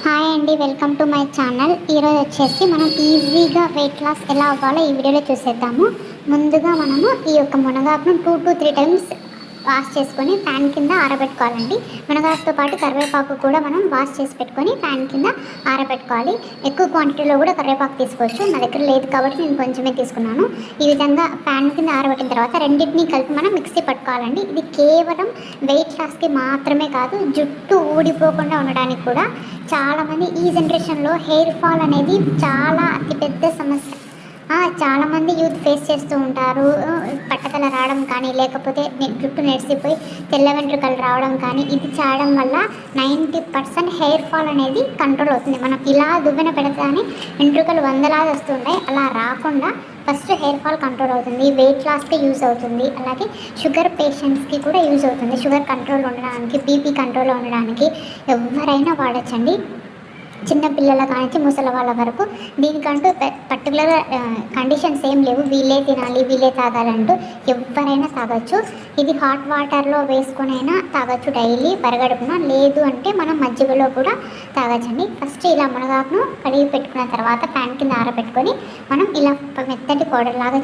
Hi అండి, welcome to my channel. ఈరోజు వచ్చేసి మనం ఈజీగా వెయిట్ లాస్ ఎలా అవ్వాలో ఈ వీడియోలో చూసేద్దాము. ముందుగా మనము ఈ యొక్క మునగాకును 2 to 3 టైమ్స్ వాష్ చేసుకొని ఫ్యాన్ కింద ఆరబెట్టుకోవాలండి. మునగాకుతో పాటు కరివేపాకు కూడా మనం వాష్ చేసి పెట్టుకొని ఫ్యాన్ కింద ఆరబెట్టుకోవాలి. ఎక్కువ క్వాంటిటీలో కూడా కరివేపాకు తీసుకోవచ్చు. నా దగ్గర లేదు కాబట్టి నేను కొంచెమే తీసుకున్నాను. ఈ విధంగా ఫ్యాన్ కింద ఆరబెట్టిన తర్వాత రెండింటినీ కలిపి మనం మిక్సీ పట్టుకోవాలండి. ఇది కేవలం వెయిట్ లాస్కి మాత్రమే కాదు, జుట్టు ఊడిపోకుండా ఉండడానికి కూడా. చాలామంది ఈ జనరేషన్లో హెయిర్ ఫాల్ అనేది చాలా అతిపెద్ద సమస్య. చాలామంది యూత్ ఫేస్ చేస్తూ ఉంటారు. పట్టతల రావడం కానీ, లేకపోతే జుట్టు నెరిసిపోయి తెల్ల వెంట్రుకలు రావడం కానీ, ఇది చేయడం వల్ల 90% హెయిర్ ఫాల్ అనేది కంట్రోల్ అవుతుంది. మనం ఇలా దువ్వెన పెడతానే వెంట్రుకలు వందలాది వస్తుంటాయి. అలా రాకుండా ఫస్ట్ హెయిర్ ఫాల్ కంట్రోల్ అవుతుంది. వెయిట్ లాస్కి యూజ్ అవుతుంది. అలాగే షుగర్ పేషెంట్స్కి కూడా యూజ్ అవుతుంది. షుగర్ కంట్రోల్ ఉండడానికి, బీపీ కంట్రోల్లో ఉండడానికి ఎవరైనా వాడచ్చండి. చిన్నపిల్లల కానీ ముసలి వాళ్ళ వరకు. దీనికంటూ పర్టికులర్ కండిషన్స్ ఏం లేవు. వీళ్ళే తినాలి, వీళ్ళే తాగాలంటూ ఎవరైనా తాగొచ్చు. ఇది హాట్ వాటర్లో వేసుకొనైనా తాగొచ్చు డైలీ పరగడుపున. లేదు అంటే మనం మజ్జిగలో కూడా తాగొచ్చండి. ఫస్ట్ ఇలా మునగాకును కడిగి పెట్టుకున్న తర్వాత ఫ్యాన్ కింద ఆరబెట్టుకొని మనం ఇలా మెత్తటి పౌడర్ లాగా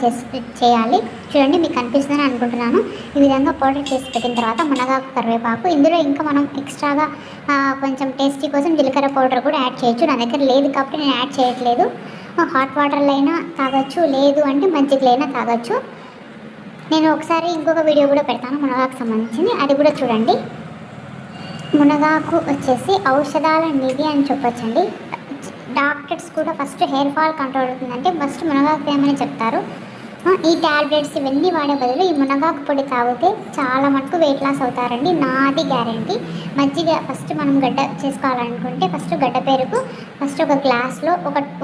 చేయాలి. చూడండి, మీకు కనిపిస్తుందని అనుకుంటున్నాను. ఈ విధంగా పౌడర్ చేసి పెట్టిన తర్వాత మునగాకు, కరివేపాకు, ఇందులో ఇంకా మనం ఎక్స్ట్రాగా కొంచెం టేస్టీ కోసం జీలకర్ర పౌడర్ కూడా యాడ్ చేయొచ్చు. నా దగ్గర లేదు కాబట్టి నేను యాడ్ చేయట్లేదు. హాట్ వాటర్లో అయినా తాగొచ్చు, లేదు అంటే మజ్జిగలో అయినా తాగొచ్చు. నేను ఒకసారి ఇంకొక వీడియో కూడా పెడతాను మునగాకు సంబంధించింది, అది కూడా చూడండి. మునగాకు వచ్చేసి ఔషధాల నిధి అని చెప్పొచ్చండి. డాక్టర్స్ కూడా ఫస్ట్ హెయిర్ ఫాల్ కంట్రోల్ అవుతుందంటే ఫస్ట్ మునగాకు ఏమని చెప్తారు. ఈ ట్యాబ్లెట్స్ ఇవన్నీ వాడే బదులు ఈ మునగాకు పొడి తాగితే చాలా మటుకు వెయిట్ లాస్ అవుతారండి, నాది గ్యారంటీ. మజ్జిగ ఫస్ట్ మనం గడ్డ చేసుకోవాలనుకుంటే ఫస్ట్ గడ్డ పెరుగు ఫస్ట్ ఒక గ్లాస్లో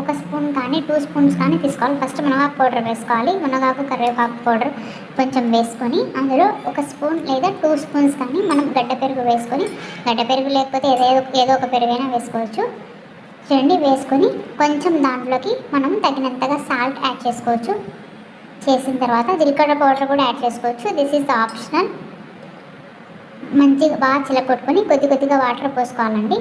ఒక స్పూన్ కానీ 2 స్పూన్స్ కానీ తీసుకోవాలి. ఫస్ట్ మునగాకు పౌడర్ వేసుకోవాలి. మునగాకు, కరివేపాకు పౌడర్ కొంచెం వేసుకొని అందులో 1 స్పూన్ లేదా 2 స్పూన్స్ కానీ మనం గడ్డ పెరుగు వేసుకొని, గడ్డ పెరుగు లేకపోతే ఏదో ఒక పెరుగైనా వేసుకోవచ్చు. చూడండి, వేసుకొని కొంచెం దాంట్లోకి మనం తగినంతగా సాల్ట్ యాడ్ చేసుకోవచ్చు. చేసిన తర్వాత జీలకర్ర పౌడర్ కూడా యాడ్ చేసుకోవచ్చు. This is the optional. మంచిగా బాగా చిలకొట్టుకొని కొద్దిగా వాటర్ పోసుకోవాలండి.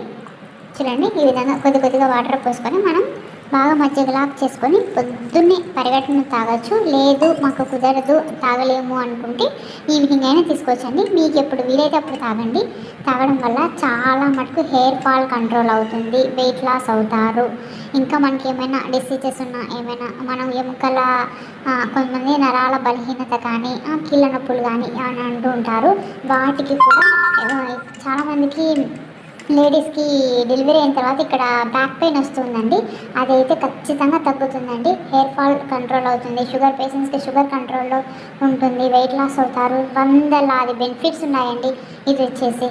చూడండి, ఈ విధంగా కొద్దిగా వాటర్ పోసుకొని మనం బాగా మజ్జిగలాగా చేసుకొని పొద్దున్నే పరిగెట్టును తాగొచ్చు. లేదు మాకు కుదరదు, తాగలేము అనుకుంటే ఈవినింగ్ అయినా తీసుకోవచ్చండి. మీకు ఎప్పుడు వీలైతే అప్పుడు తాగండి. తాగడం వల్ల చాలా మటుకు హెయిర్ ఫాల్ కంట్రోల్ అవుతుంది, వెయిట్ లాస్ అవుతారు. ఇంకా మనకి ఏమైనా డిసీజెస్ ఉన్నా, ఏమైనా మనం ఎముకల కొంతమంది నరాల బలహీనత కానీ, కీళ్ళ నొప్పులు కానీ అని అంటూ ఉంటారు. వాటికి కూడా చాలామందికి లేడీస్కి డెలివరీ అయిన తర్వాత ఇక్కడ బ్యాక్ పెయిన్ వస్తుందండి. అదైతే ఖచ్చితంగా తగ్గుతుందండి. హెయిర్ ఫాల్ కంట్రోల్ అవుతుంది. షుగర్ పేషెంట్స్కి షుగర్ కంట్రోల్లో ఉంటుంది. వెయిట్ లాస్ అవుతారు. వందలాది బెనిఫిట్స్ ఉన్నాయండి. ఇది వచ్చేసి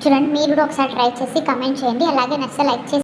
చూడండి, మీరు కూడా ఒకసారి ట్రై చేసి కమెంట్ చేయండి. అలాగే నచ్చితే లైక్ చేసి